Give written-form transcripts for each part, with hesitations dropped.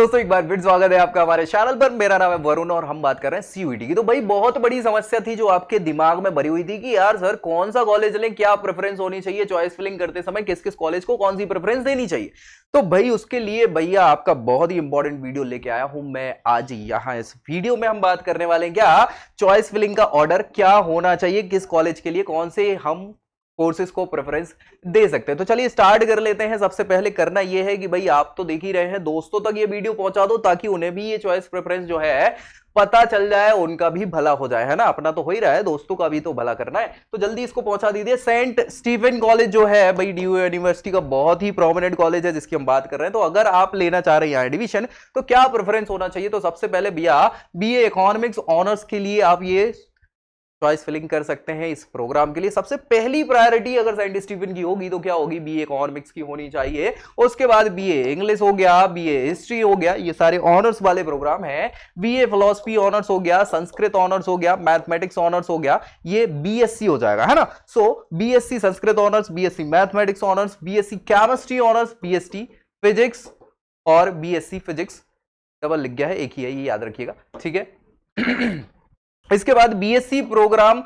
दोस्तों, एक बार फिर स्वागत है आपका हमारे चैनल पर। मेरा नाम है वरुण और हम बात कर रहे हैं सीयूईटी की। तो भाई बहुत बड़ी समस्या थी जो आपके दिमाग में भरी हुई थी कि यार सर कौन सा कॉलेज लें, क्या प्रेफरेंस होनी चाहिए, चॉइस फिलिंग करते समय किस किस कॉलेज को कौन सी प्रेफरेंस देनी चाहिए। तो भाई उसके लिए भैया आपका बहुत ही इंपॉर्टेंट वीडियो लेके आया हूं मैं आज यहाँ। इस वीडियो में हम बात करने वाले हैं क्या चॉइस फिलिंग का ऑर्डर क्या होना चाहिए, किस कॉलेज के लिए कौन से हम कोर्सेज को प्रेफरेंस दे सकते हैं। तो चलिए स्टार्ट कर लेते हैं। सबसे पहले करना यह है कि भाई आप तो देख ही रहे हैं, दोस्तों तक ये वीडियो पहुंचा दो ताकि उन्हें भी ये चॉइस प्रेफरेंस जो है पता चल जाए, उनका भी भला हो जाए, है ना। अपना तो हो ही रहा है, दोस्तों का भी तो भला करना है, तो जल्दी इसको पहुंचा दीजिए। सेंट स्टीफन कॉलेज जो है भाई ड्यू यूनिवर्सिटी का बहुत ही प्रोमिनेंट कॉलेज है जिसकी हम बात कर रहे हैं। तो अगर आप लेना चाह रहे हैं यहाँ एडमिशन तो क्या प्रेफरेंस होना चाहिए। तो सबसे पहले भैया बीए इकोनॉमिक्स ऑनर्स के लिए आप ये चॉइस फिलिंग कर सकते हैं। इस प्रोग्राम के लिए सबसे पहली प्रायोरिटी अगर सेंट स्टीफन की होगी तो क्या होगी, बीए इकोनॉमिक्स की होनी चाहिए। उसके बाद बीए इंग्लिश हो गया, बीए हिस्ट्री हो गया, ये सारे ऑनर्स वाले प्रोग्राम हैं। बीए फिलॉसफी ऑनर्स हो गया, संस्कृत ऑनर्स हो गया, मैथमेटिक्स ऑनर्स हो गया, ये बीएससी हो जाएगा, है ना। सो BSc Sanskrit honours, BSc mathematics honours, BSc chemistry honours, BSc physics और बीएससी फिजिक्स डबल लिख गया है, एक ही है, ये याद रखिएगा, ठीक है। इसके बाद बीएससी प्रोग्राम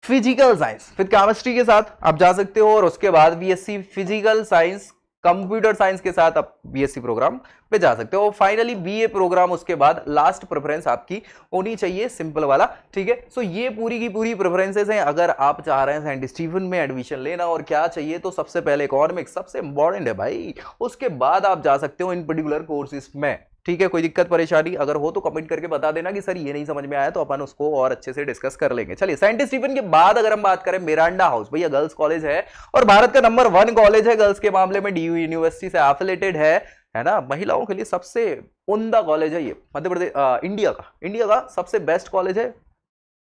फिजिकल साइंस फिर केमिस्ट्री के साथ आप जा सकते हो, और उसके बाद BSc physical science computer science के साथ आप बीएससी प्रोग्राम पे जा सकते हो। फाइनली बीए प्रोग्राम उसके बाद लास्ट प्रेफरेंस आपकी होनी चाहिए सिंपल वाला, ठीक है। सो ये पूरी की पूरी प्रेफरेंसेस हैं अगर आप चाह रहे हैं सेंट स्टीफन में एडमिशन लेना। और क्या चाहिए, तो सबसे पहले इकोनॉमिक्स सबसे इंपॉर्टेंट है भाई, उसके बाद आप जा सकते हो इन पर्टिकुलर कोर्सेज में, ठीक है। कोई दिक्कत परेशानी अगर हो तो कमेंट करके बता देना कि सर ये नहीं समझ में आया, तो अपन उसको और अच्छे से डिस्कस कर लेंगे। चलिए सेंट स्टीफन के बाद अगर हम बात करें मिरांडा हाउस, भैया गर्ल्स कॉलेज है और भारत का नंबर 1 कॉलेज है गर्ल्स के मामले में, डीयू यूनिवर्सिटी से एफिलेटेड है ना। महिलाओं के लिए सबसे उम्दा कॉलेज है ये, मध्य प्रदेश इंडिया का सबसे बेस्ट कॉलेज है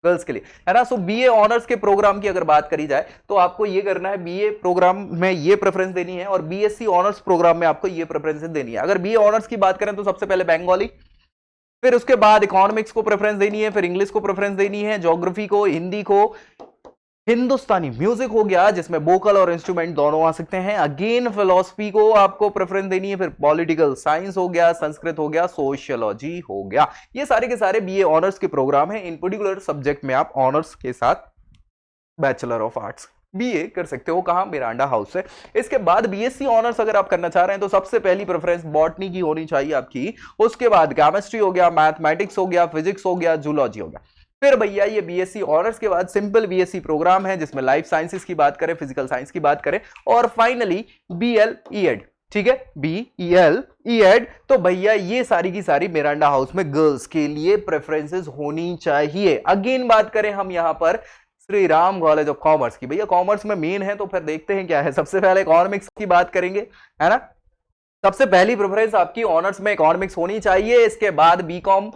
गर्ल्स के लिए, है ना। सो बीए ऑनर्स के प्रोग्राम की अगर बात करी जाए तो आपको ये करना है, बीए प्रोग्राम में ये प्रेफरेंस देनी है और बीएससी ऑनर्स प्रोग्राम में आपको ये प्रेफरेंस देनी है। अगर बीए ऑनर्स की बात करें तो सबसे पहले बंगाली, फिर उसके बाद इकोनॉमिक्स को प्रेफरेंस देनी है, फिर इंग्लिश को प्रेफरेंस देनी है, ज्योग्राफी को, हिंदी को, हिंदुस्तानी म्यूजिक हो गया जिसमें वोकल और इंस्ट्रूमेंट दोनों आ सकते हैं, अगेन फिलोसफी को आपको प्रेफरेंस देनी है, फिर पॉलिटिकल साइंस हो गया, संस्कृत हो गया, सोशियोलॉजी हो गया। ये सारे के सारे बीए ऑनर्स के प्रोग्राम हैं। इन पर्टिकुलर सब्जेक्ट में आप ऑनर्स के साथ बैचलर ऑफ आर्ट्स बीए कर सकते हो, कहां, मिरांडा हाउस से। इसके बाद बीएससी ऑनर्स अगर आप करना चाह रहे हैं तो सबसे पहली प्रेफरेंस बॉटनी की होनी चाहिए आपकी, उसके बाद केमिस्ट्री हो गया, मैथमेटिक्स हो गया, फिजिक्स हो गया, जूलॉजी हो गया। फिर भैया ये बीएससी ऑनर्स के बाद सिंपल बीएससी प्रोग्राम है जिसमें लाइफ साइंसेस की बात करें, फिजिकल साइंस की बात करें, और फाइनली बीएल ईएड, ठीक है, बीएल ईएड। तो भैया ये सारी की सारी मिरांडा हाउस में गर्ल्स के लिए प्रेफरेंसेस होनी चाहिए। अगेन बात करें हम यहां पर Shri Ram college of commerce की, भैया कॉमर्स में मेन है तो फिर देखते हैं क्या है। सबसे पहले इकोनॉमिक्स की बात करेंगे, है ना। सबसे पहली प्रेफरेंस आपकी ऑनर्स में इकोनॉमिक्स होनी चाहिए। इसके बाद बीकॉम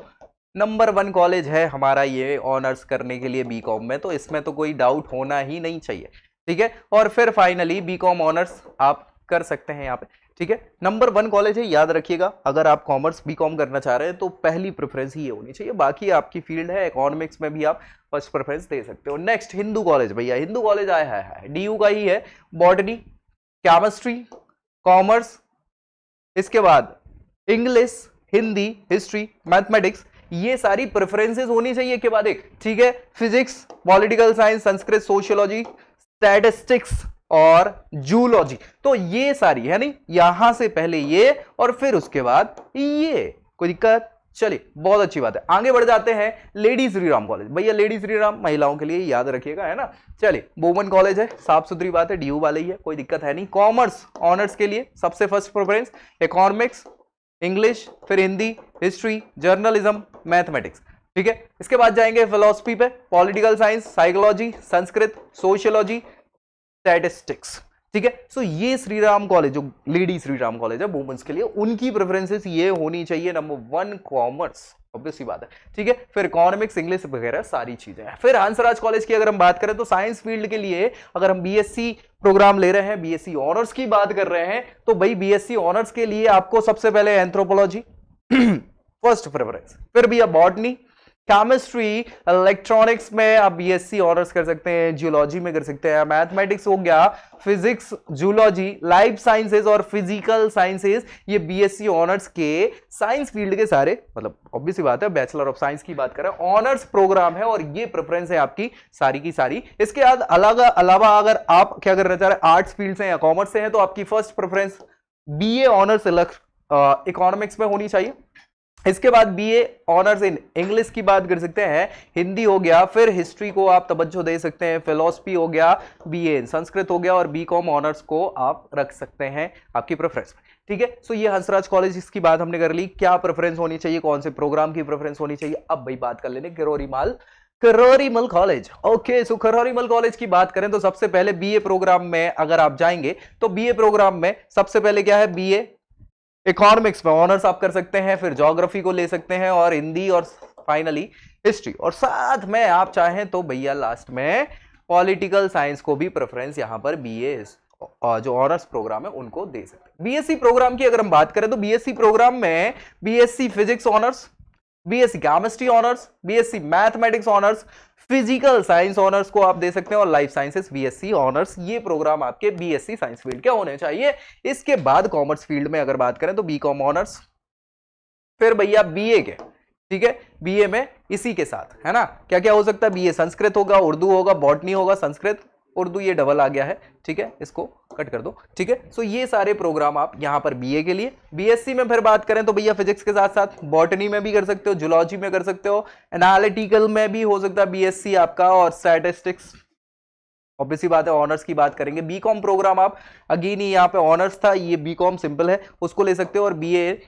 नंबर 1 कॉलेज है हमारा ये ऑनर्स करने के लिए बीकॉम में, तो इसमें तो कोई डाउट होना ही नहीं चाहिए, ठीक है। और फिर फाइनली बीकॉम ऑनर्स आप कर सकते हैं यहाँ पे, ठीक है। नंबर 1 कॉलेज है, याद रखिएगा। अगर आप कॉमर्स बीकॉम करना चाह रहे हैं तो पहली प्रेफरेंस ही ये होनी चाहिए। बाकी आपकी फील्ड है, इकोनॉमिक्स में भी आप फर्स्ट प्रेफरेंस दे सकते हो। नेक्स्ट हिंदू कॉलेज, भैया हिंदू कॉलेज आया है डीयू का ही है, बॉटनी, केमिस्ट्री, कॉमर्स, इसके बाद इंग्लिश, हिंदी, हिस्ट्री, मैथमेटिक्स, ये सारी प्रेफरेंसेस होनी चाहिए के बाद एक, ठीक है। Physics, political science, Sanskrit, sociology, statistics और जूलॉजी, तो ये सारी है नहीं, यहां से पहले ये और फिर उसके बाद ये, कोई दिक्कत। चलिए बहुत अच्छी बात है, आगे बढ़ जाते हैं। लेडी श्री राम कॉलेज, भैया लेडी श्री राम महिलाओं के लिए याद रखिएगा, है ना। चलिए वुमेन कॉलेज है, साफ सुथरी बात है, डीयू वाले ही है, कोई दिक्कत है नहीं। कॉमर्स ऑनर्स के लिए सबसे फर्स्ट प्रेफरेंस इकोनॉमिक्स, इंग्लिश, फिर हिंदी, हिस्ट्री, जर्नलिज्म, मैथमेटिक्स, ठीक है। इसके बाद जाएंगे फिलोसफी पे, political science, psychology, Sanskrit, sociology, statistics, ठीक है। सो ये श्री राम कॉलेज जो लेडी श्री राम कॉलेज है वुमेन्स के लिए, उनकी प्रेफरेंसेस ये होनी चाहिए। नंबर 1 कॉमर्स, ऑब्वियस सी बात है, ठीक है। फिर इकोनॉमिक्स, इंग्लिश वगैरह सारी चीजें हैं। फिर हंसराज कॉलेज की अगर हम बात करें तो साइंस फील्ड के लिए अगर हम बीएससी प्रोग्राम ले रहे हैं, बीएससी ऑनर्स की बात कर रहे हैं, तो भाई बीएससी ऑनर्स के लिए आपको सबसे पहले एंथ्रोपोलॉजी फर्स्ट प्रेफरेंस, फिर भैया बॉटनी, केमिस्ट्री, इलेक्ट्रॉनिक्स में आप बीएससी ऑनर्स कर सकते हैं, जियोलॉजी में कर सकते हैं, मैथमेटिक्स हो गया, फिजिक्स, जूलॉजी, लाइफ साइंसेज और फिजिकल साइंसेज, ये बीएससी ऑनर्स के साइंस फील्ड के सारे, मतलब ऑब्वियस सी बात है बैचलर ऑफ साइंस की बात करें, ऑनर्स प्रोग्राम है और ये प्रेफरेंस है आपकी सारी की सारी। इसके बाद अलावा अगर आप क्या करना चाह रहे हैं, आर्ट्स फील्ड से या कॉमर्स से हैं, तो आपकी first preference BA honours economics में होनी चाहिए। इसके बाद बीए ऑनर्स इन इंग्लिश की बात कर सकते हैं, हिंदी हो गया, फिर हिस्ट्री को आप तवज्जो दे सकते हैं, फिलॉसफी हो गया, बीए इन संस्कृत हो गया और बीकॉम ऑनर्स को आप रख सकते हैं आपकी प्रेफरेंस में। ठीक है, सो ये हंसराज कॉलेज, इसकी बात हमने कर ली, क्या प्रेफरेंस होनी चाहिए, कौन से प्रोग्राम की प्रेफरेंस होनी चाहिए। अब भाई बात कर लेने किरोरीमल कॉलेज। ओके, सो किरोरीमल कॉलेज की बात करें तो सबसे पहले बीए प्रोग्राम में अगर आप जाएंगे तो बीए प्रोग्राम में सबसे पहले क्या है, बीए इकोनॉमिक्स में ऑनर्स आप कर सकते हैं, फिर ज्योग्राफी को ले सकते हैं और हिंदी और फाइनली हिस्ट्री, और साथ में आप चाहें तो भैया लास्ट में पॉलिटिकल साइंस को भी प्रेफरेंस यहां पर बीए जो ऑनर्स प्रोग्राम है उनको दे सकते हैं। बीएससी प्रोग्राम की अगर हम बात करें तो बीएससी प्रोग्राम में BSc physics honours, BSc chemistry honours, BSc mathematics honours, physical science honours को आप दे सकते हैं और लाइफ साइंसेस बीएससी ऑनर्स, ये प्रोग्राम आपके बीएससी साइंस फील्ड के होने चाहिए। इसके बाद कॉमर्स फील्ड में अगर बात करें तो बीकॉम ऑनर्स, फिर भैया बीए के, ठीक है, बीए में इसी के साथ है ना क्या क्या हो सकता है, बीए संस्कृत होगा, उर्दू होगा, बॉटनी होगा, संस्कृत उर्दू, ये डबल आ गया है, ठीक है, इसको कट कर दो, ठीक है। सो ये सारे प्रोग्राम आप यहां पर बीए के लिए। बीएससी में फिर बात करें तो भैया फिजिक्स के साथ साथ बॉटनी में भी कर सकते हो, जूलॉजी में कर सकते हो, एनालिटिकल में भी हो सकता है बीएससी आपका, और स्टैटिस्टिक्स ऑब्वियसली बात है ऑनर्स की बात करेंगे। बीकॉम प्रोग्राम आप अगेन ही यहाँ पे ऑनर्स था, ये बीकॉम सिंपल है, उसको ले सकते हो, और बीए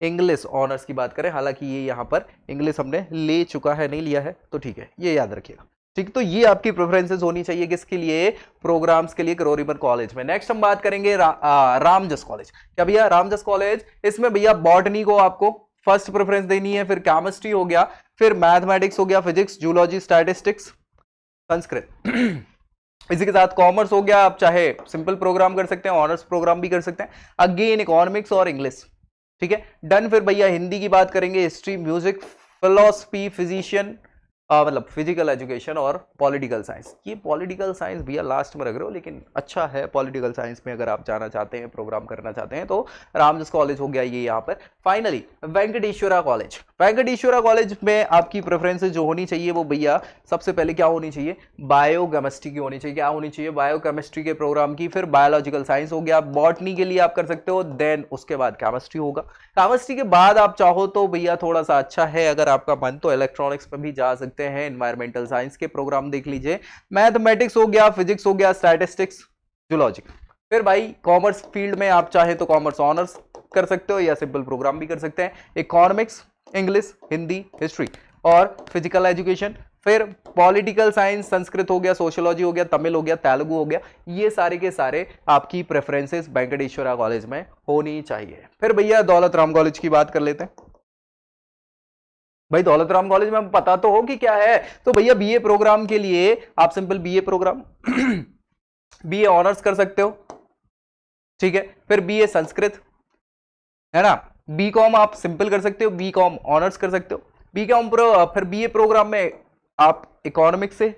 इंग्लिश ऑनर्स की बात करें, हालांकि ये यहाँ पर इंग्लिश हमने ले चुका है, नहीं लिया है तो ठीक है, ये याद रखिएगा, ठीक। तो ये आपकी प्रेफरेंसेस होनी चाहिए किसके लिए, प्रोग्राम्स के लिए किरोरीमल कॉलेज में। नेक्स्ट हम बात करेंगे रामजस कॉलेज। क्या भैया, रामजस कॉलेज, इसमें भैया बॉटनी को आपको फर्स्ट प्रेफरेंस देनी है, फिर केमिस्ट्री हो गया, फिर मैथमेटिक्स हो गया, फिजिक्स, जूलॉजी, स्टैटिस्टिक्स, संस्कृत इसी के साथ कॉमर्स हो गया, आप चाहे सिंपल प्रोग्राम कर सकते हैं, ऑनर्स प्रोग्राम भी कर सकते हैं, अगेन इकोनॉमिक्स और इंग्लिश, ठीक है, डन। फिर भैया हिंदी की बात करेंगे, हिस्ट्री, म्यूजिक, फिलोसफी, फिजिशियन, मतलब फिजिकल एजुकेशन और पॉलिटिकल साइंस। ये पॉलिटिकल साइंस भैया लास्ट में रख रहे हो, लेकिन अच्छा है पॉलिटिकल साइंस में अगर आप जाना चाहते हैं, प्रोग्राम करना चाहते हैं तो रामजस कॉलेज हो गया ये यहाँ पर। Finally Venkateswara college. Venkateswara college में आपकी प्रेफरेंसेस जो होनी चाहिए वो भैया सबसे पहले क्या होनी चाहिए, बायोकेमिस्ट्री की होनी चाहिए। क्या होनी चाहिए, बायोकेमिस्ट्री के प्रोग्राम की, फिर बायोलॉजिकल साइंस हो गया, बॉटनी के लिए आप कर सकते हो, देन उसके बाद केमिस्ट्री होगा। केमिस्ट्री के बाद आप चाहो तो भैया थोड़ा सा अच्छा है अगर आपका मन, तो इलेक्ट्रॉनिक्स में भी जा सकते हैं, एनवायरमेंटल साइंस के प्रोग्राम देख लीजिए, मैथमेटिक्स हो गया, फिजिक्स हो गया, स्टैटिस्टिक्स, जूलॉजी। फिर भाई कॉमर्स फील्ड में आप चाहे तो कॉमर्स ऑनर्स कर सकते हो या सिंपल प्रोग्राम भी कर सकते हैं, इकोनॉमिक्स, इंग्लिश, हिंदी, हिस्ट्री और फिजिकल एजुकेशन। फिर पॉलिटिकल साइंस, संस्कृत हो गया, सोशियोलॉजी हो गया, तमिल हो गया, तेलुगु हो गया, ये सारे के सारे आपकी प्रेफरेंसेस वेंकटेश्वरा कॉलेज में होनी चाहिए। फिर भैया दौलत राम कॉलेज की बात कर लेते हैं। भाई दौलत राम कॉलेज में पता तो हो कि क्या है, तो भैया बीए प्रोग्राम के लिए आप simple BA programme BA honours कर सकते हो, ठीक है। फिर बीए संस्कृत है ना, बीकॉम आप सिंपल कर सकते हो, बीकॉम ऑनर्स कर सकते हो, बीकॉम फिर बीए प्रोग्राम में आप इकोनॉमिक्स से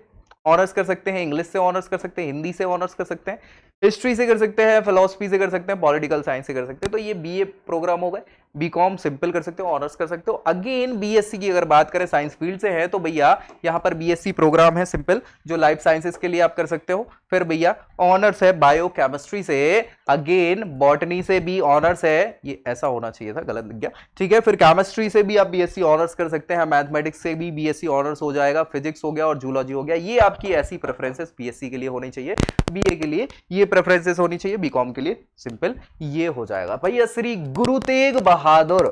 ऑनर्स कर सकते हैं, इंग्लिश से ऑनर्स कर सकते हैं, हिंदी से ऑनर्स कर सकते हैं, हिस्ट्री से कर सकते हैं, फिलोसफी से कर सकते हैं, पॉलिटिकल साइंस से कर सकते हैं। तो ये बीए प्रोग्राम हो गए। बीकॉम सिंपल कर सकते हो, ऑनर्स कर सकते हो। अगेन बीएससी की अगर बात करें साइंस फील्ड से है तो भैया यहां पर बीएससी प्रोग्राम है सिंपल, जो लाइफ साइंसेस के लिए आप कर सकते हो। फिर भैया ऑनर्स है बायोकेमिस्ट्री से, अगेन बॉटनी से भी ऑनर्स है, ये ऐसा होना चाहिए था, गलत लिख गया, ठीक है। फिर केमिस्ट्री से भी आप बीएससी ऑनर्स कर सकते हैं, मैथमेटिक्स से भी बीएससी ऑनर्स हो जाएगा, फिजिक्स हो गया और जूलॉजी हो गया। ये आपकी ऐसी प्रेफरेंसेस बीएससी के लिए होनी चाहिए, बीए के लिए ये प्रेफरेंसेस होनी चाहिए, बीकॉम के लिए सिंपल ये हो जाएगा। भैया श्री गुरु तेग बहादुर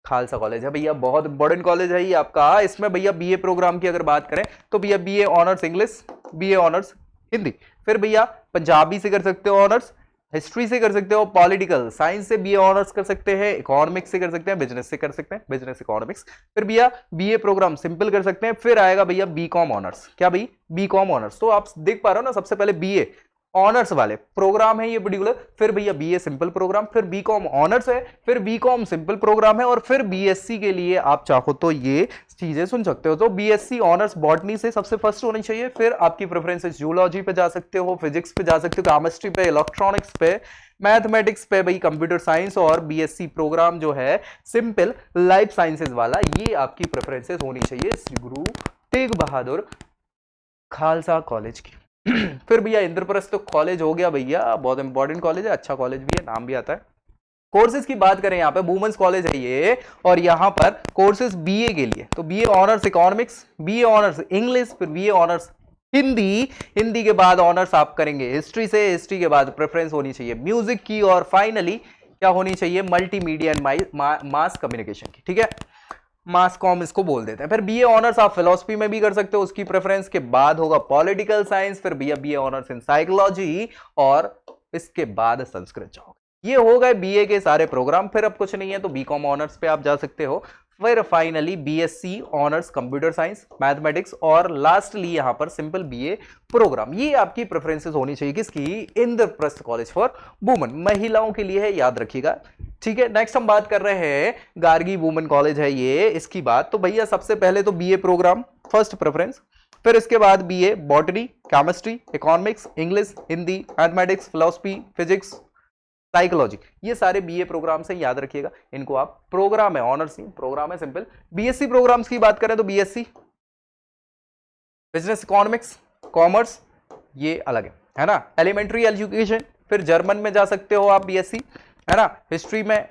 खालसा कॉलेज है भैया, बहुत इंपॉर्टेंट कॉलेज है ये आपका। इसमें भैया बीए प्रोग्राम की अगर बात करें तो भैया BA honours English, BA honours Hindi, फिर भैया पंजाबी से कर सकते हो ऑनर्स, हिस्ट्री से कर सकते हो, पॉलिटिकल साइंस से बीए ऑनर्स कर सकते हैं, इकोनॉमिक्स से कर सकते हैं, बिजनेस से कर सकते हैं, बिजनेस इकोनॉमिक्स। फिर भैया बीए प्रोग्राम सिंपल कर सकते हैं। फिर आएगा भैया बीकॉम ऑनर्स। क्या भाई, बीकॉम ऑनर्स। तो आप देख पा रहे हो ना, सबसे पहले बीए ऑनर्स वाले प्रोग्राम है ये पर्टिकुलर, फिर भैया बीए सिंपल प्रोग्राम, फिर बीकॉम ऑनर्स है, फिर बीकॉम सिंपल प्रोग्राम है, और फिर बीएससी के लिए आप चाहो तो ये चीजें सुन सकते हो। तो बीएससी ऑनर्स बॉटनी से सबसे फर्स्ट होनी चाहिए, फिर आपकी प्रेफरेंसेस जूलॉजी पे जा सकते हो, फिजिक्स पे जा सकते हो, केमिस्ट्री पे, इलेक्ट्रॉनिक्स पे, मैथमेटिक्स पे भाई कंप्यूटर साइंस, और बीएससी प्रोग्राम जो है सिंपल लाइफ साइंसेज वाला, ये आपकी प्रेफरेंसेस होनी चाहिए श्री गुरु तेग बहादुर खालसा कॉलेज की। फिर भैया इंद्रप्रस्थ कॉलेज हो गया भैया, बहुत इंपॉर्टेंट कॉलेज है, अच्छा कॉलेज भी है, नाम भी आता है। कोर्सेज की बात करें यहाँ पे वुमेन्स कॉलेज है ये, और यहाँ पर कोर्सेज बीए के लिए, तो BA honours economics, BA honours English, फिर बीए ऑनर्स हिंदी, हिंदी के बाद ऑनर्स आप करेंगे हिस्ट्री से, हिस्ट्री के बाद प्रेफरेंस होनी चाहिए म्यूजिक की, और फाइनली क्या होनी चाहिए मल्टीमीडिया एंड मास कम्युनिकेशन की, ठीक है, मास कॉम इसको बोल देते हैं। फिर बीए ऑनर्स आप फिलोसफी में भी कर सकते हो, उसकी प्रेफरेंस के बाद होगा पॉलिटिकल साइंस, फिर बीए ऑनर्स इन साइकोलॉजी, और इसके बाद संस्कृत जाओगे। ये हो गए बीए के सारे प्रोग्राम। फिर अब कुछ नहीं है तो बीकॉम ऑनर्स पे आप जा सकते हो, फिर finally BSc honours computer science mathematics, और लास्टली यहां पर सिंपल बीए प्रोग्राम। ये आपकी प्रेफरेंसेस होनी चाहिए किसकी, इंद्रप्रस्थ कॉलेज फॉर वुमेन, महिलाओं के लिए है, याद रखिएगा, ठीक है। नेक्स्ट हम बात कर रहे हैं गार्गी वुमेन कॉलेज है ये, इसकी बात। तो भैया सबसे पहले तो बीए प्रोग्राम फर्स्ट प्रेफरेंस, फिर इसके बाद BA botany, chemistry, economics, English, Hindi, mathematics, philosophy, physics, psychology, ये सारे बीए प्रोग्राम से याद रखिएगा इनको आप। प्रोग्राम है ऑनर्स नहीं, प्रोग्राम है सिंपल। बीएससी प्रोग्राम्स की बात करें तो बीएससी बिजनेस इकोनॉमिक्स, कॉमर्स, ये अलग है ना, एलिमेंट्री एजुकेशन, फिर जर्मन में जा सकते हो आप बीएससी, है ना, हिस्ट्री में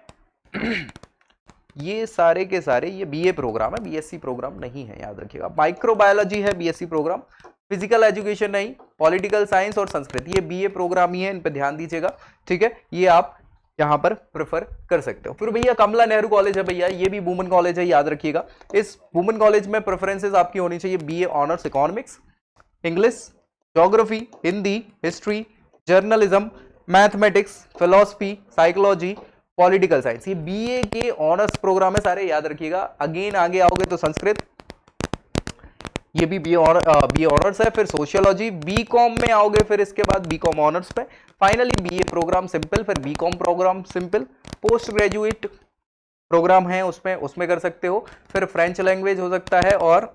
ये सारे के सारे ये बीए प्रोग्राम है, बीएससी प्रोग्राम नहीं है, याद रखिएगा। माइक्रोबायोलॉजी है बीएससी प्रोग्राम, फिजिकल एजुकेशन नहीं, पॉलिटिकल साइंस और संस्कृत ये बीए प्रोग्राम ही है, इन पे ध्यान दीजिएगा, ठीक है, ये आप यहां पर प्रेफर कर सकते हो। फिर भैया कमला नेहरू कॉलेज है भैया, ये भी वुमेन कॉलेज है, याद रखिएगा। इस वुमेन कॉलेज में प्रेफरेंसेस आपकी होनी चाहिए BA honours economics, English, geography, Hindi, history, journalism, mathematics, philosophy, psychology, political science, ये बीए के ऑनर्स प्रोग्राम है सारे, याद रखिएगा। अगेन आगे आओगे तो संस्कृत, ये भी बीए ऑनर्स है, फिर सोशियोलॉजी, बीकॉम में आओगे फिर इसके बाद बीकॉम ऑनर्स पे, फाइनली बीए प्रोग्राम सिंपल, फिर BCom programme simple, post graduate programme है उसमें कर सकते हो, फिर फ्रेंच लैंग्वेज हो सकता है, और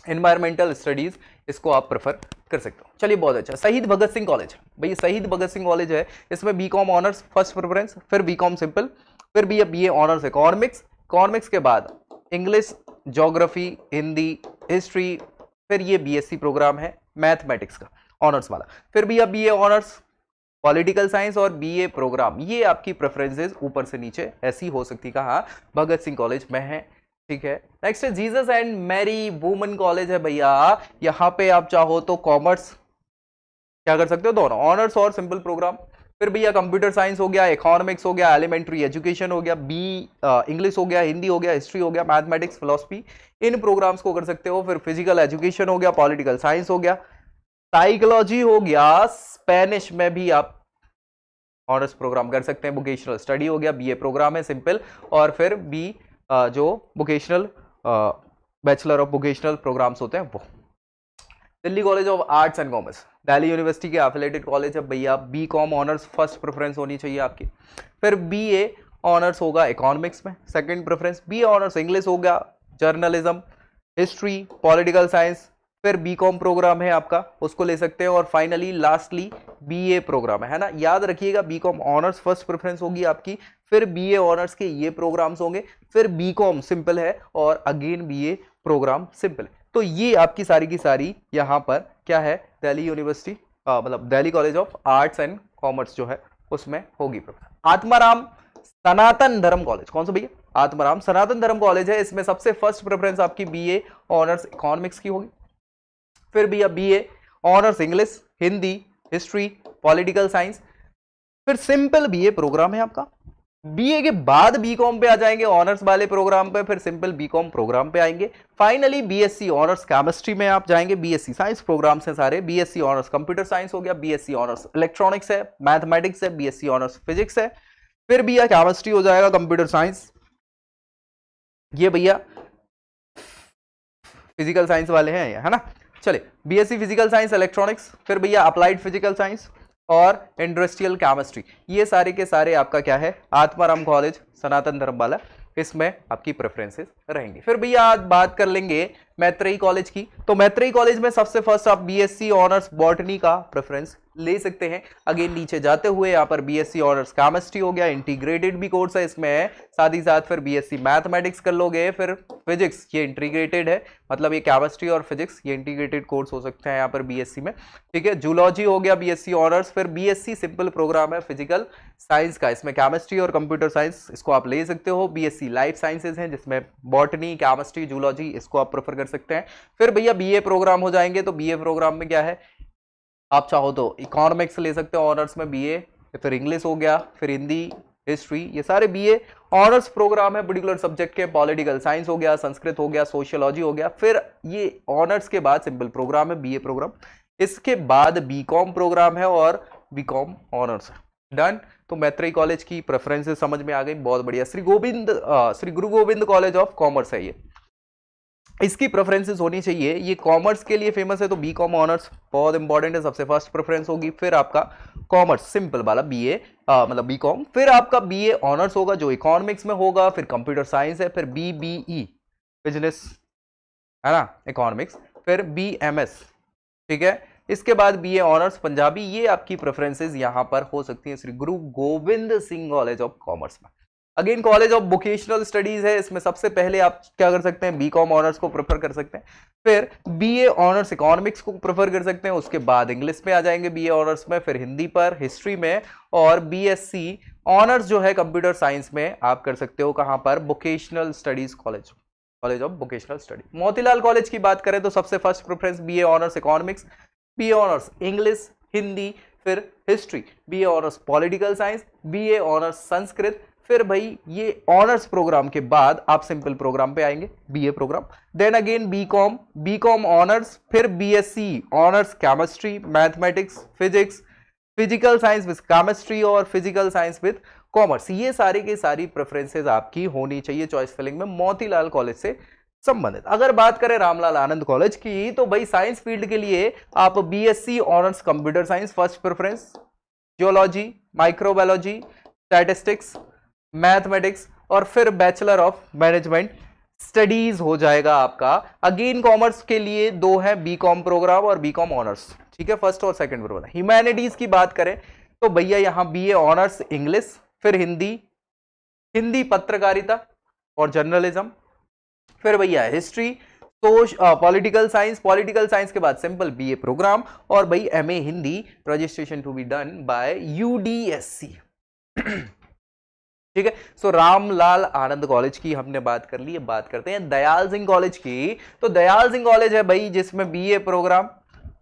एनवायरमेंटल स्टडीज, इसको आप प्रेफर कर सकते हो। चलिए बहुत अच्छा। शहीद भगत सिंह कॉलेज, भाई शहीद भगत सिंह कॉलेज है, इसमें बीकॉम ऑनर्स फर्स्ट प्रेफरेंस, फिर बीकॉम सिंपल, फिर बीए ऑनर्स इकोनॉमिक्स, इकोनॉमिक्स के बाद इंग्लिश, ज्योग्राफी, हिंदी, हिस्ट्री, फिर ये बीएससी प्रोग्राम है मैथमेटिक्स का ऑनर्स वाला, फिर बीए ऑनर्स पॉलिटिकल साइंस और बीए प्रोग्राम। ये आपकी प्रेफरेंसेस ऊपर से नीचे ऐसी हो सकती, कहा भगत सिंह कॉलेज में है, ठीक है। नेक्स्ट है Jesus and Mary women college है भैया, यहां पे आप चाहो तो कॉमर्स क्या कर सकते हो, दोनों ऑनर्स और सिंपल प्रोग्राम। फिर भैया कंप्यूटर साइंस हो गया, इकोनॉमिक्स हो गया, एलिमेंट्री एजुकेशन हो गया, इंग्लिश हो गया, हिंदी हो गया, हिस्ट्री हो गया, मैथमेटिक्स, फिलोसफी, इन प्रोग्राम्स को कर सकते हो। फिर फिजिकल एजुकेशन हो गया, पॉलिटिकल साइंस हो गया, साइकोलॉजी हो गया, स्पेनिश में भी आप ऑनर्स प्रोग्राम कर सकते हैं, वोकेशनल स्टडी हो गया, बीए प्रोग्राम है सिंपल, और फिर जो vocational bachelor of vocational programmes होते हैं वो। Delhi college of arts and commerce, Delhi university के एफिलेटेड कॉलेज है भैया, बीकॉम ऑनर्स फर्स्ट प्रेफरेंस होनी चाहिए आपकी, फिर बीए ऑनर्स होगा इकोनॉमिक्स में second preference, BA honours English हो गया, जर्नलिज्म, हिस्ट्री, पॉलिटिकल साइंस, फिर बीकॉम प्रोग्राम है आपका, उसको ले सकते हैं, और फाइनली लास्टली बीए प्रोग्राम है ना, याद रखिएगा। बीकॉम ऑनर्स फर्स्ट प्रेफरेंस होगी आपकी, फिर बीए ऑनर्स के ये प्रोग्राम्स होंगे, फिर बीकॉम सिंपल है, और अगेन बीए प्रोग्राम सिंपल है। तो ये आपकी सारी की सारी यहाँ पर क्या है, दिल्ली यूनिवर्सिटी मतलब Delhi college of arts and commerce जो है उसमें होगी। आत्माराम सनातन धर्म कॉलेज, कौन सा भैया, आत्माराम सनातन धर्म कॉलेज है, इसमें सबसे फर्स्ट प्रेफरेंस आपकी बीए ऑनर्स इकोनॉमिक्स की होगी, फिर भैया BA honours English, Hindi, history, political science, फिर सिंपल बीए प्रोग्राम है आपका। बीए के बाद बीकॉम पे आ जाएंगे ऑनर्स वाले प्रोग्राम पे, फिर सिंपल बीकॉम प्रोग्राम पे आएंगे। फाइनली बीएससी ऑनर्स केमिस्ट्री में आप जाएंगे, बीएससी साइंस प्रोग्राम्स हैं सारे, बीएससी ऑनर्स कंप्यूटर साइंस हो गया, बीएससी ऑनर्स इलेक्ट्रॉनिक्स है, मैथमेटिक्स है, बीएससी ऑनर्स फिजिक्स है, फिर भैया केमिस्ट्री हो जाएगा, कंप्यूटर साइंस, ये भैया फिजिकल साइंस वाले हैं, है ना। चलिए, बीएससी फिजिकल साइंस इलेक्ट्रॉनिक्स, फिर भैया अप्लाइड फिजिकल साइंस और इंडस्ट्रियल केमिस्ट्री, ये सारे के सारे आपका क्या है, आत्माराम कॉलेज सनातन धर्मशाला, इसमें आपकी प्रेफरेंसेस रहेंगी। फिर भैया आज बात कर लेंगे मैत्रेयी कॉलेज की। तो मैत्रेयी कॉलेज में सबसे फर्स्ट आप बीएससी ऑनर्स बॉटनी का प्रेफरेंस ले सकते हैं। अगेन नीचे जाते हुए यहाँ पर बीएससी ऑनर्स केमिस्ट्री हो गया, इंटीग्रेटेड भी कोर्स है इसमें, साथ ही साथ फिर बीएससी मैथमेटिक्स कर लोगे, फिर फिजिक्स, ये इंटीग्रेटेड है, मतलब ये केमिस्ट्री और फिजिक्स ये इंटीग्रेटेड कोर्स हो सकते हैं यहाँ पर बीएससी में, ठीक है। जूलॉजी हो गया बीएससी ऑनर्स, फिर बीएससी सिंपल प्रोग्राम है फिजिकल साइंस का, इसमें केमिस्ट्री और कंप्यूटर साइंस इसको आप ले सकते हो। बीएससी लाइफ साइंसेज है जिसमें बॉटनी, केमिस्ट्री, जूलॉजी इसको आप प्रेफर कर सकते हैं। फिर भैया बीए प्रोग्राम हो जाएंगे, तो बीए प्रोग्राम में क्या है, आप चाहो तो इकोनॉमिक्स ले सकते हो ऑनर्स में बीए, फिर इंग्लिश हो गया, फिर हिंदी, हिस्ट्री, ये सारे बीए ऑनर्स प्रोग्राम है पर्टिकुलर सब्जेक्ट के। पॉलिटिकल साइंस हो गया, संस्कृत हो गया, सोशियोलॉजी हो गया, फिर ये ऑनर्स के बाद सिंपल प्रोग्राम है बीए प्रोग्राम, इसके बाद बीकॉम प्रोग्राम है और बीकॉम ऑनर्स है। डन। तो मैत्रेयी कॉलेज की प्रेफरेंसेस समझ में आ गई, बहुत बढ़िया। Shri Guru Govind college of commerce है ये, इसकी प्रेफरेंसेस होनी चाहिए। ये कॉमर्स के लिए फेमस है, तो बीकॉम ऑनर्स बहुत इंपॉर्टेंट है, सबसे फर्स्ट प्रेफरेंस होगी। फिर आपका कॉमर्स सिंपल वाला बीए, मतलब बीकॉम, फिर आपका बीए ऑनर्स होगा जो इकोनॉमिक्स में होगा, फिर कंप्यूटर साइंस है, फिर बीबीई बिजनेस है ना, इकोनॉमिक्स, फिर बीएमएस, ठीक है। इसके बाद बीए ऑनर्स पंजाबी, ये आपकी प्रेफरेंसेस यहां पर हो सकती हैं Shri Guru Gobind Singh college of commerce में। Again college of vocational studies है, इसमें सबसे पहले आप क्या कर सकते हैं, बीकॉम ऑनर्स को प्रेफर कर सकते हैं, फिर बीए ऑनर्स इकोनॉमिक्स को प्रेफर कर सकते हैं, उसके बाद इंग्लिश में आ जाएंगे बीए ऑनर्स में, फिर हिंदी पर, हिस्ट्री में, और बीएससी ऑनर्स जो है कंप्यूटर साइंस में आप कर सकते हो कहां पर, vocational studies college, college of vocational study. Motilal college की बात करें तो सबसे first preference BA honours economics, BA honours English, Hindi, फिर history, BA honours political science, BA honours Sanskrit, फिर भाई ये ऑनर्स प्रोग्राम के बाद आप सिंपल प्रोग्राम पे आएंगे BA programme, then again BCom, BCom honours, फिर BSc honours chemistry, mathematics, physics, physical science with chemistry और फिजिकल साइंस विद कॉमर्स। ये सारी की सारी प्रेफरेंसेस आपकी होनी चाहिए चॉइस फिलिंग में मोतीलाल कॉलेज से संबंधित। अगर बात करें रामलाल आनंद कॉलेज की, तो भाई साइंस फील्ड के लिए आप BSc honours computer science first preference, geology, microbiology, statistics, mathematics, और फिर बैचलर ऑफ मैनेजमेंट स्टडीज हो जाएगा आपका। अगेन कॉमर्स के लिए दो है, बीकॉम प्रोग्राम और बीकॉम ऑनर्स, ठीक है, फर्स्ट और सेकंड प्रोग्राम। ह्यूमैनिटीज की बात करें तो भैया यहां बीए ऑनर्स इंग्लिश, फिर हिंदी, हिंदी पत्रकारिता और जर्नलिज्म, फिर भैया history, political science, political science के बाद सिंपल बीए प्रोग्राम, और भाई MA Hindi, registration to be done by UDSC. ठीक है। सो रामलाल आनंद कॉलेज की हमने बात कर ली, बात करते हैं दयाल सिंह कॉलेज की। तो दयाल सिंह कॉलेज है भाई जिसमें बीए प्रोग्राम,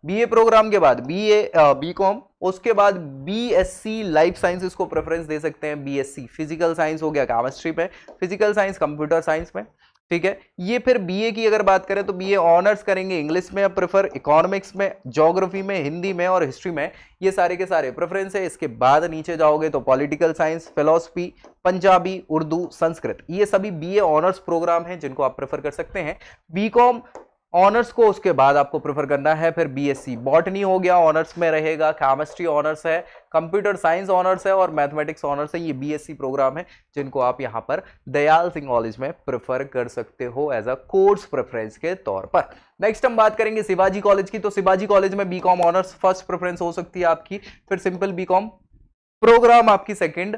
बीए प्रोग्राम के बाद बीए बीकॉम, उसके बाद बीएससी लाइफ साइंसेस को प्रेफरेंस दे सकते हैं, बीएससी फिजिकल साइंस हो गया केमिस्ट्री में, फिजिकल साइंस कंप्यूटर साइंस में, ठीक है। ये फिर बीए की अगर बात करें तो बीए ऑनर्स करेंगे इंग्लिश में प्रेफर, इकोनॉमिक्स में, ज्योग्राफी में, हिंदी में और हिस्ट्री में, ये सारे के सारे प्रेफरेंस है। इसके बाद नीचे जाओगे तो political science, philosophy, Punjabi, Urdu, Sanskrit, ये सभी बीए ऑनर्स प्रोग्राम हैं जिनको आप प्रेफर कर सकते हैं। बीकॉम ऑनर्स को उसके बाद आपको प्रेफर करना है, फिर बीएससी बॉटनी हो गया ऑनर्स में रहेगा, केमिस्ट्री ऑनर्स है, कंप्यूटर साइंस ऑनर्स है और मैथमेटिक्स ऑनर्स है, ये बीएससी प्रोग्राम है जिनको आप यहां पर दयाल सिंह कॉलेज में प्रेफर कर सकते हो एज अ कोर्स प्रेफरेंस के तौर पर। नेक्स्ट हम बात करेंगे शिवाजी कॉलेज की। तो शिवाजी कॉलेज में बीकॉम ऑनर्स फर्स्ट प्रेफरेंस हो सकती है आपकी, फिर सिंपल बीकॉम प्रोग्राम आपकी सेकेंड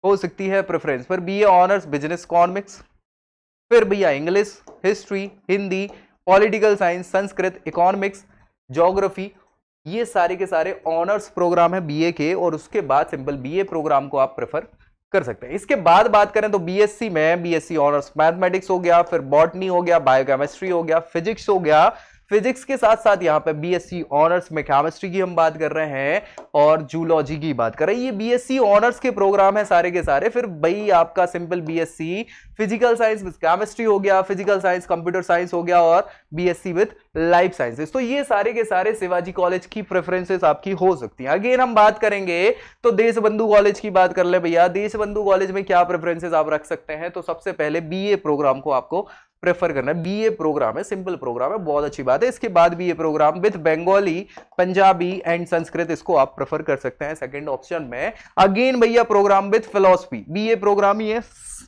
हो सकती है प्रेफरेंस, फिर बीए ऑनर्स बिजनेस इकोनॉमिक्स, फिर भैया English, history, Hindi, political science, Sanskrit, economics, geography, ये सारे के सारे ऑनर्स प्रोग्राम है बीए के, और उसके बाद सिंपल बीए प्रोग्राम को आप प्रेफर कर सकते हैं। इसके बाद बात करें तो बीएससी में बीएससी ऑनर्स मैथमेटिक्स हो गया, फिर बॉटनी हो गया, बायोकेमिस्ट्री हो गया, फिजिक्स हो गया, फिजिक्स के साथ साथ यहां पे बीएससी ऑनर्स में केमिस्ट्री की हम बात कर रहे हैं और जूलॉजी की बात कर रहे हैं। ये बीएससी ऑनर्स के प्रोग्राम है सारे के सारे। फिर भाई आपका simple BSc physical science with chemistry हो गया, फिजिकल साइंस कंप्यूटर साइंस हो गया और बीएससी विद लाइफ साइंसेस। तो ये सारे के सारे शिवाजी कॉलेज की प्रेफरेंसेस आपकी हो सकती हैं। अगेन हम बात करेंगे तो देशबंधु कॉलेज की बात कर ले भैया। देशबंधु कॉलेज में क्या प्रेफरेंसेस आप रख सकते हैं, तो सबसे पहले बीए प्रोग्राम को आपको प्रेफर करना है। बीए प्रोग्राम है, सिंपल प्रोग्राम है, बहुत अच्छी बात है। इसके बाद BA programme with Bengali, Punjabi and Sanskrit, इसको आप प्रेफर कर सकते हैं सेकंड ऑप्शन में। अगेन भैया programme with philosophy, BA programme ही है,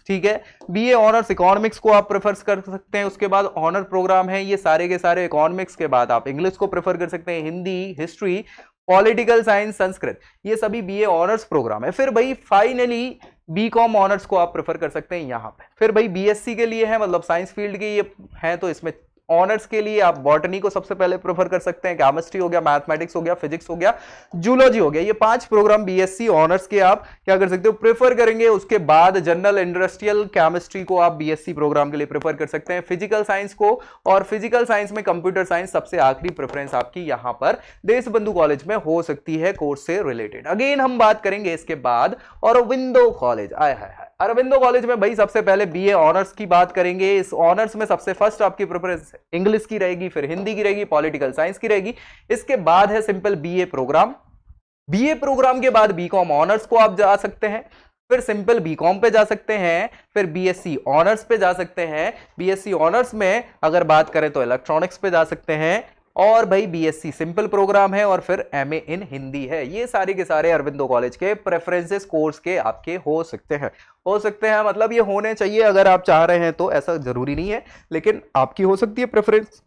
ठीक है। बीए ऑनर्स इकोनॉमिक्स को आप प्रेफर कर सकते हैं। उसके बाद ऑनर प्रोग्राम है ये सारे के सारे इकोनॉमिक्स के बाद आप इंग्लिश को प्रेफर कर सकते हैं, Hindi, history, political science, Sanskrit, ये सभी बीए ऑनर्स प्रोग्राम है। फिर भाई फाइनली बीकॉम ऑनर्स को आप प्रेफर कर सकते हैं यहां पे। फिर भाई बीएससी के लिए है, मतलब साइंस फील्ड के ये है, तो इसमें ऑनर्स के लिए आप बॉटनी को सबसे पहले प्रेफर कर सकते हैं, केमिस्ट्री हो गया, मैथमेटिक्स हो गया, फिजिक्स हो गया, जूलॉजी हो गया, ये 5 प्रोग्राम बीएससी ऑनर्स के आप क्या कर सकते हो, प्रेफर करेंगे। उसके बाद जनरल इंडस्ट्रियल केमिस्ट्री को आप बीएससी प्रोग्राम के लिए प्रेफर कर सकते हैं, फिजिकल साइंस को, और फिजिकल साइंस में कंप्यूटर साइंस सबसे आखिरी प्रेफरेंस आपकी यहां पर देशबंधु कॉलेज में हो सकती है कोर्स से रिलेटेड। अगेन हम बात करेंगे इसके बाद औरबिंदो कॉलेज, आय हाय हाय, अरविंदो कॉलेज में भाई सबसे पहले बीए ऑनर्स की बात करेंगे। इस ऑनर्स में सबसे फर्स्ट आपकी प्रेफरेंस इंग्लिश की रहेगी, फिर हिंदी की रहेगी, पॉलिटिकल साइंस की रहेगी। इसके बाद है simple BA programme. BA programme के बाद बीकॉम ऑनर्स को आप जा सकते हैं, फिर सिंपल बीकॉम पे जा सकते हैं, फिर बीएससी ऑनर्स पे जा सकते हैं। बीएससी ऑनर्स में अगर बात करें तो इलेक्ट्रॉनिक्स पे जा सकते हैं, और भाई बीएससी सिंपल प्रोग्राम है, और फिर एमए इन हिंदी है। ये सारे के सारे अरविंदो कॉलेज के प्रेफरेंसेस कोर्स के आपके हो सकते हैं, मतलब ये होने चाहिए अगर आप चाह रहे हैं तो, ऐसा जरूरी नहीं है, लेकिन आपकी हो सकती है प्रेफरेंस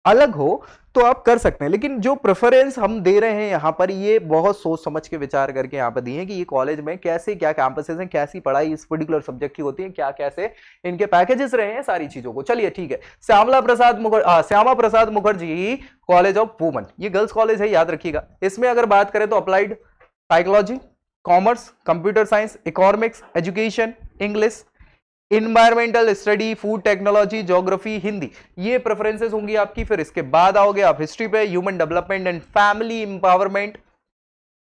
अलग हो तो आप कर सकते हैं। लेकिन जो प्रेफरेंस हम दे रहे हैं यहां पर, ये बहुत सोच समझ के विचार करके यहां पर दिए हैं कि ये कॉलेज में कैसे क्या कैंपसेस हैं, कैसी पढ़ाई इस पर्टिकुलर सब्जेक्ट की होती है, क्या कैसे इनके पैकेजेस रहे हैं, सारी चीजों को। चलिए ठीक है, Shyama Prasad Mukherjee college of women, ये गर्ल्स कॉलेज है, याद रखिएगा। इसमें अगर बात करें तो applied psychology, commerce, computer science, economics, education, English, environmental study, food technology, geography, Hindi, ये प्रेफरेंसेस होंगी आपकी। फिर इसके बाद आओगे आप हिस्ट्री पे, human development and family empowerment,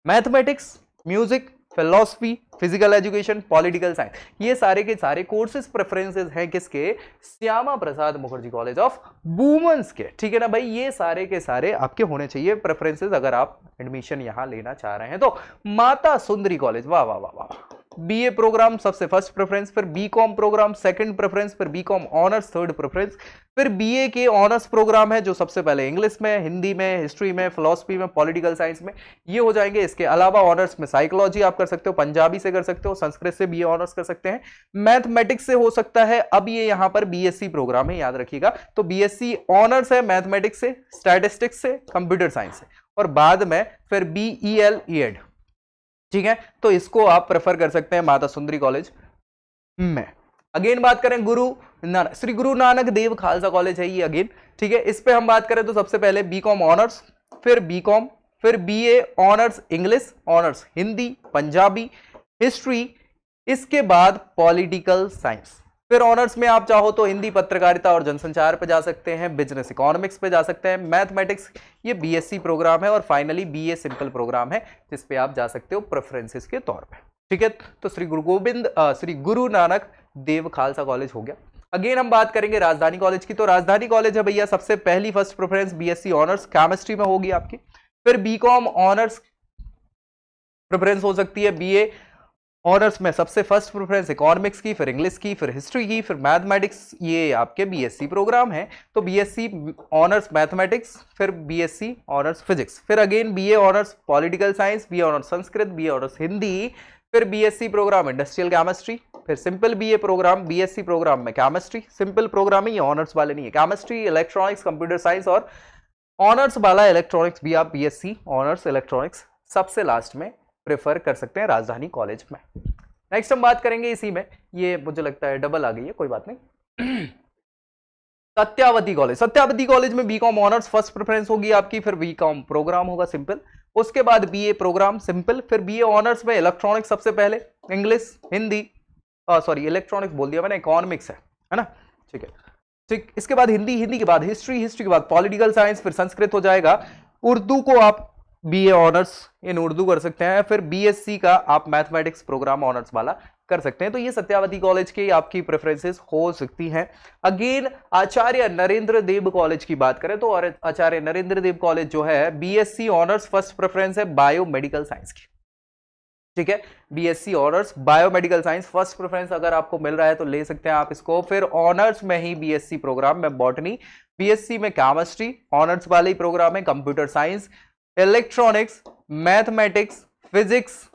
mathematics, music, philosophy, physical education, political science, ये सारे के सारे कोर्सेज प्रेफरेंसेस हैं किसके, Shyama Prasad Mukherjee college of women's के, ठीक है ना भाई। ये सारे के सारे आपके होने चाहिए प्रेफरेंसेस अगर आप एडमिशन यहां लेना चाह रहे हैं तो। माता सुंदरी कॉलेज, वाह वाह वाह वाह, बीए प्रोग्राम सबसे फर्स्ट प्रेफरेंस, फिर बीकॉम प्रोग्राम सेकंड प्रेफरेंस, फिर बीकॉम ऑनर्स थर्ड प्रेफरेंस, फिर बीए के ऑनर्स प्रोग्राम है जो सबसे पहले इंग्लिश में, हिंदी में, हिस्ट्री में, फिलोसफी में, पॉलिटिकल साइंस में, ये हो जाएंगे। इसके अलावा ऑनर्स में साइकोलॉजी आप कर सकते हो, पंजाबी से कर सकते हो, संस्कृत से बीए ऑनर्स कर सकते हैं, मैथमेटिक्स से हो सकता है। अब ये यहां पर बीएससी प्रोग्राम है, याद रखिएगा। तो बीएससी ऑनर्स है मैथमेटिक्स से, स्टैटिस्टिक्स से, कंप्यूटर साइंस से, और बाद में फिर बीईएल, ठीक है। तो इसको आप प्रेफर कर सकते हैं माता सुंदरी कॉलेज में। अगेन बात करें श्री गुरु नानक देव खालसा कॉलेज है ये अगेन, ठीक है। इस पे हम बात करें तो सबसे पहले बीकॉम ऑनर्स, फिर बीकॉम, फिर BA honours English, honours Hindi, Punjabi, history, इसके बाद पॉलिटिकल साइंस, फिर ऑनर्स में आप चाहो तो हिंदी, पत्रकारिता और जनसंचार पे जा सकते हैं, बिजनेस इकोनॉमिक्स पे जा सकते हैं, मैथमेटिक्स, ये बीएससी प्रोग्राम है, और फाइनली बीए सिंपल प्रोग्राम है जिस पे आप जा सकते हो प्रेफरेंसेस के तौर पे, ठीक है। तो श्री गुरु नानक देव खालसा कॉलेज हो गया। अगेन हम बात करेंगे राजधानी कॉलेज की। तो राजधानी कॉलेज है भैया सबसे पहली first preference BSc honours chemistry में होगी आपकी, फिर बीकॉम ऑनर्स प्रेफरेंस हो सकती है, बीए ऑनर्स में सबसे फर्स्ट प्रेफरेंस इकोनॉमिक्स की, फिर इंग्लिश की, फिर हिस्ट्री की, फिर मैथमेटिक्स, ये आपके बीएससी प्रोग्राम है। तो बीएससी ऑनर्स मैथमेटिक्स, फिर बीएससी ऑनर्स फिजिक्स, फिर again BA honours political science, BA honours Sanskrit, BA honours Hindi, फिर बीएससी प्रोग्राम इंडस्ट्रियल केमिस्ट्री, फिर simple BA programme, BSc programme में केमिस्ट्री, सिंपल प्रोग्राम ही ऑनर्स वाले नहीं है, केमिस्ट्री, इलेक्ट्रॉनिक्स, कंप्यूटर साइंस, और ऑनर्स वाला इलेक्ट्रॉनिक्स भी आप बीएससी ऑनर्स इलेक्ट्रॉनिक्स सबसे लास्ट में प्रेफर कर सकते हैं राजधानी कॉलेज में। नेक्स्ट हम बात करेंगे इसी में, ये मुझे लगता है डबल आ गई है, कोई बात नहीं। सत्यावती कॉलेज, सत्यावती कॉलेज में बीकॉम ऑनर्स फर्स्ट प्रेफरेंस होगी आपकी, फिर बीकॉम प्रोग्राम होगा सिंपल, उसके बाद बीए प्रोग्राम सिंपल, फिर बीए ऑनर्स में इलेक्ट्रॉनिक्स सबसे पहले, इंग्लिश, हिंदी, सॉरी इलेक्ट्रॉनिक्स बोल दिया मैंने, इकोनॉमिक्स है ना, ठीक है, ठीक। इसके बाद हिंदी, हिंदी के बाद हिस्ट्री, हिस्ट्री के बाद पॉलिटिकल साइंस, फिर संस्कृत हो जाएगा, उर्दू को आप बीए ऑनर्स इन उर्दू कर सकते हैं, फिर बीएससी का आप मैथमेटिक्स प्रोग्राम ऑनर्स वाला कर सकते हैं। तो ये सत्यावती कॉलेज की आपकी प्रेफरेंसेस हो सकती हैं। अगेन आचार्य नरेंद्र देव कॉलेज की बात करें तो आचार्य नरेंद्र देव कॉलेज जो है बीएससी ऑनर्स फर्स्ट प्रेफरेंस है बायोमेडिकल साइंस की, ठीक है। BSc honours biomedical science first preference अगर आपको मिल रहा है तो ले सकते हैं आप इसको। फिर ऑनर्स में ही बीएससी प्रोग्राम में बॉटनी, बीएससी में केमिस्ट्री, ऑनर्स वाले ही प्रोग्राम है computer science, electronics, mathematics, physics,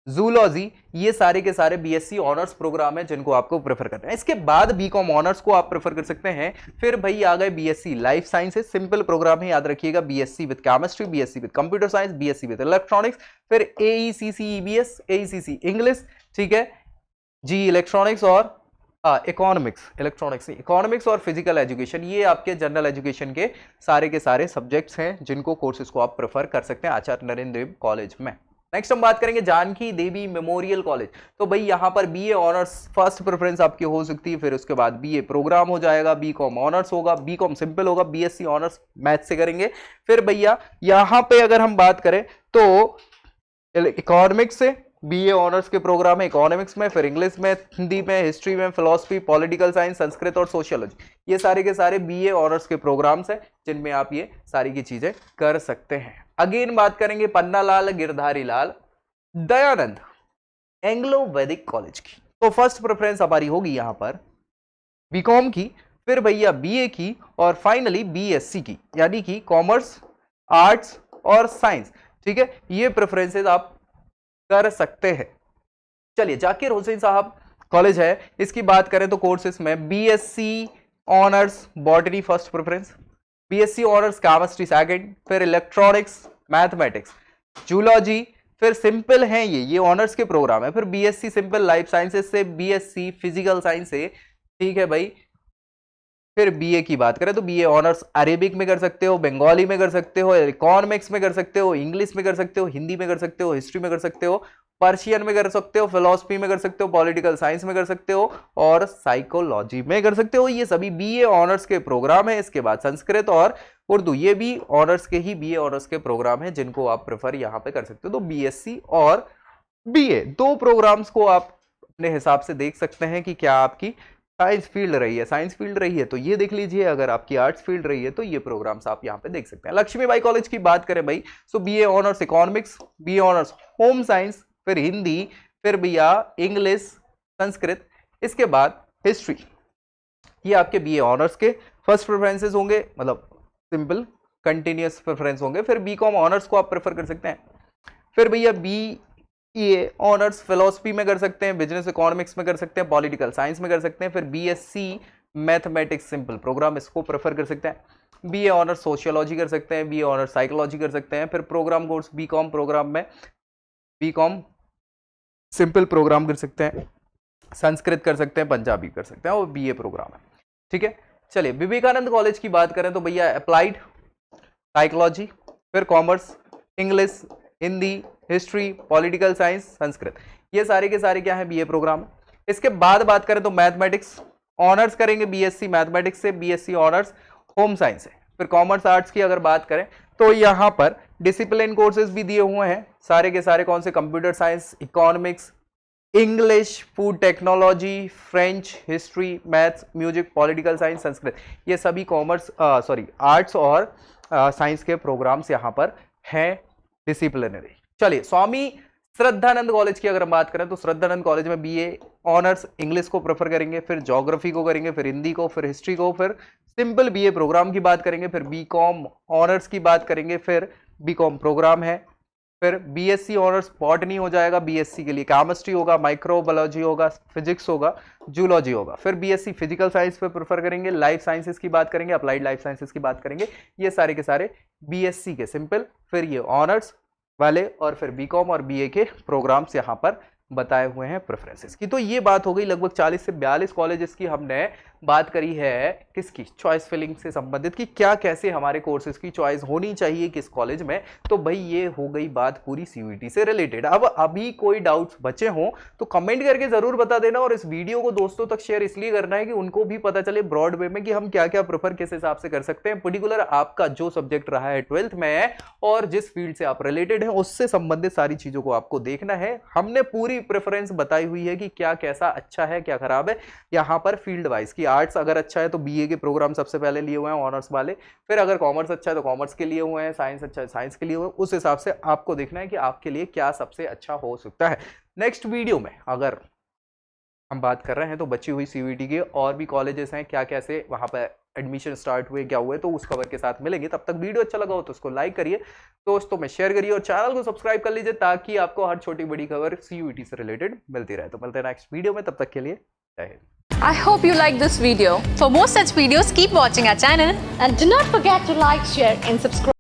zoology, ये सारे के सारे बीएससी ऑनर्स प्रोग्राम है जिनको आपको प्रेफर करना है। इसके बाद बीकॉम ऑनर्स को आप प्रेफर कर सकते हैं। फिर भाई आ गए BSc life sciences, simple programme है याद रखिएगा, BSc with chemistry, BSc with computer science, BSc with electronics, फिर एईसीसी ईबीएस, एईसीसी इंग्लिश, ठीक है जी, इलेक्ट्रॉनिक्स और इकोनॉमिक्स और फिजिकल एजुकेशन, ये आपके जनरल एजुकेशन के सारे सब्जेक्ट्स हैं जिनको कोर्सेज को आप प्रेफर कर सकते हैं आचार्य नरेंद्र देव कॉलेज में। नेक्स्ट हम बात करेंगे जानकी देवी मेमोरियल कॉलेज। तो भाई यहां पर बीए ऑनर्स फर्स्ट प्रेफरेंस आपकी हो सकती है, फिर उसके बाद बीए प्रोग्राम हो जाएगा, बीकॉम ऑनर्स होगा, बीकॉम सिंपल होगा, बीएससी ऑनर्स मैथ से करेंगे। फिर भैया यहां पे अगर हम बात करें तो इकोनॉमिक्स से बीए ऑनर्स के प्रोग्राम है इकोनॉमिक्स में, फिर इंग्लिश में, हिंदी में, हिस्ट्री में, फिलोसफी, पॉलिटिकल साइंस, संस्कृत और सोशियोलॉजी, ये सारे के सारे बीए ऑनर्स के प्रोग्राम्स हैं जिनमें आप ये सारी की चीजें कर सकते हैं। अगेन बात करेंगे पन्नालाल गिरधारी लाल दयानंद एंग्लो वैदिक कॉलेज की। तो फर्स्ट प्रेफरेंस हमारी होगी यहां पर बीकॉम की, फिर भैया बीए की और फाइनली बीएससी की, यानी कि कॉमर्स, आर्ट्स और साइंस। ठीक है, ये प्रेफरेंसेस आप कर सकते हैं। चलिए जाकिर हुसैन साहब कॉलेज है, इसकी बात करें तो कोर्सेस में BSc honours botany first preference, BSc honours chemistry second, फिर इलेक्ट्रॉनिक्स, मैथमेटिक्स, जूलॉजी, फिर सिंपल हैं ये ऑनर्स के प्रोग्राम है, फिर बीएससी सिंपल लाइफ साइंसेस से, बीएससी फिजिकल साइंस से, ठीक है भाई। फिर बीए की बात करें तो बीए ऑनर्स अरेबिक में कर सकते हो, बंगाली में कर सकते हो, इकोनॉमिक्स में कर सकते हो, इंग्लिश में कर सकते हो, हिंदी में कर सकते हो, हिस्ट्री में कर सकते हो, पर्शियन में कर सकते हो, फिलोसफी में कर सकते हो, पॉलिटिकल साइंस में कर सकते हो और साइकोलॉजी में कर सकते हो। ये सभी बीए ऑनर्स के प्रोग्राम है। इसके बाद संस्कृत और उर्दू, ये भी ऑनर्स के ही बीए ऑनर्स के प्रोग्राम है जिनको आप प्रेफर यहां पे कर सकते हो। तो बीएससी और बीए दो प्रोग्राम्स को आप अपने हिसाब से देख सकते हैं कि क्या आपकी साइंस फील्ड रही है, साइंस फील्ड रही है तो ये देख लीजिए, अगर आपकी आर्ट्स फील्ड रही है तो ये प्रोग्राम्स आप यहाँ पे देख सकते हैं। लक्ष्मीबाई कॉलेज की बात करें भाई, so BA honours economics, BA honours home science, फिर हिंदी, फिर भैया इंग्लिश, संस्कृत, इसके बाद हिस्ट्री, ये आपके बीए ऑनर्स के फर्स्ट प्रेफरेंसेस होंगे, मतलब सिंपल कंटिन्यूअस प्रेफरेंस होंगे। फिर बीकॉम ऑनर्स को आप प्रेफर कर सकते हैं। फिर भैया बीए ऑनर्स फिलोसफी में कर सकते हैं, बिजनेस इकोनॉमिक्स में कर सकते हैं, पॉलिटिकल साइंस में कर सकते हैं। फिर बीएससी मैथमेटिक्स सिंपल प्रोग्राम, इसको प्रेफर कर सकते हैं। बीए ऑनर्स सोशियोलॉजी कर सकते हैं, बीए ऑनर्स साइकोलॉजी कर सकते हैं। फिर प्रोग्राम कोर्स बीकॉम प्रोग्राम में बीकॉम सिंपल प्रोग्राम कर सकते हैं, संस्कृत कर सकते हैं, पंजाबी कर सकते हैं और बीए प्रोग्राम है। ठीक है, चलिए विवेकानंद कॉलेज की बात करें तो भैया अप्लाइड साइकोलॉजी, फिर commerce, English, Hindi, history, political science, Sanskrit, ये सारे के सारे क्या है बीए प्रोग्राम। इसके बाद बात करें तो मैथमेटिक्स ऑनर्स करेंगे बीएससी मैथमेटिक्स से, बीएससी ऑनर्स होम साइंस से। फिर कॉमर्स आर्ट्स की अगर बात करें तो यहां पर डिसिप्लिन कोर्सेज भी दिए हुए हैं, सारे के सारे कौन से, computer science, economics, English, food technology, French, history, maths, music, political science, Sanskrit, ये सभी कॉमर्स आर्ट्स और साइंस के प्रोग्राम्स यहाँ पर हैं डिसिप्लिनरी। चलिए स्वामी श्रद्धानंद कॉलेज की अगर हम बात करें तो श्रद्धानंद कॉलेज में बीए ऑनर्स इंग्लिश को प्रेफर करेंगे, फिर ज्योग्राफी को करेंगे, फिर हिंदी को, फिर हिस्ट्री को, फिर सिंपल बीए प्रोग्राम की बात करेंगे, फिर बीकॉम ऑनर्स की बात करेंगे, फिर बीकॉम प्रोग्राम है, फिर बीएससी ऑनर्स बॉटनी हो जाएगा, बीएससी के लिए केमिस्ट्री होगा, माइक्रोबायोलॉजी होगा, फिजिक्स होगा, जूलॉजी होगा, फिर बीएससी फिजिकल साइंस पे प्रेफर करेंगे, लाइफ साइंसेस की बात करेंगे, अप्लाइड लाइफ साइंसेस की बात करेंगे, ये सारे के सारे बीएससी के सिंपल, फिर ये ऑनर्स वाले और फिर बीकॉम और बीए के प्रोग्राम्स यहाँ पर बताए हुए हैं प्रेफरेंसेस की। तो ये बात हो गई लगभग 40 से 42 कॉलेजेस की हमने बात करी है किसकी, चॉइस फिलिंग से संबंधित कि क्या कैसे हमारे कोर्सेज की चॉइस होनी चाहिए किस कॉलेज में। तो भाई ये हो गई बात पूरी सीयूईटी से रिलेटेड। अब अभी कोई डाउट्स बचे हों तो कमेंट करके जरूर बता देना और इस वीडियो को दोस्तों तक शेयर इसलिए करना है कि उनको भी पता चले ब्रॉड वे में कि हम क्या क्या प्रेफर किस हिसाब से कर सकते हैं। पर्टिकुलर आपका जो सब्जेक्ट रहा है 12th में और जिस फील्ड से आप रिलेटेड हैं उससे संबंधित सारी चीजों को आपको देखना है। हमने पूरी पूरी प्रेफरेंस बताई हुई है कि क्या कैसा अच्छा है क्या खराब है। यहाँ पर फील्ड वाइज की आर्ट्स अगर अच्छा है तो बीए के प्रोग्राम सबसे पहले लिए हुए हैं ऑनर्स वाले, फिर अगर कॉमर्स अच्छा है तो कॉमर्स के लिए हुए हैं, साइंस अच्छा है साइंस के लिए हुए हैं। उस हिसाब से आपको देखना है कि आपके लिए क्या सबसे अच्छा हो सकता है। नेक्स्ट वीडियो में अगर हम बात कर रहे हैं तो बची हुई सीयूईटी के और भी कॉलेजेस हैं, क्या कैसे वहां पर एडमिशन स्टार्ट हुए क्या हुए, तो उस खबर के साथ मिलेंगे। तब तक वीडियो अच्छा लगा हो तो उसको लाइक करिए, दोस्तों में शेयर करिए और चैनल को सब्सक्राइब कर लीजिए ताकि आपको हर छोटी बड़ी खबर सीयूईटी से रिलेटेड मिलती रहे। तो मिलते हैं नेक्स्ट वीडियो में, तब तक के लिए जय Hind. I hope you like this video. For more such videos, keep watching our channel And do not forget to like, share, and subscribe.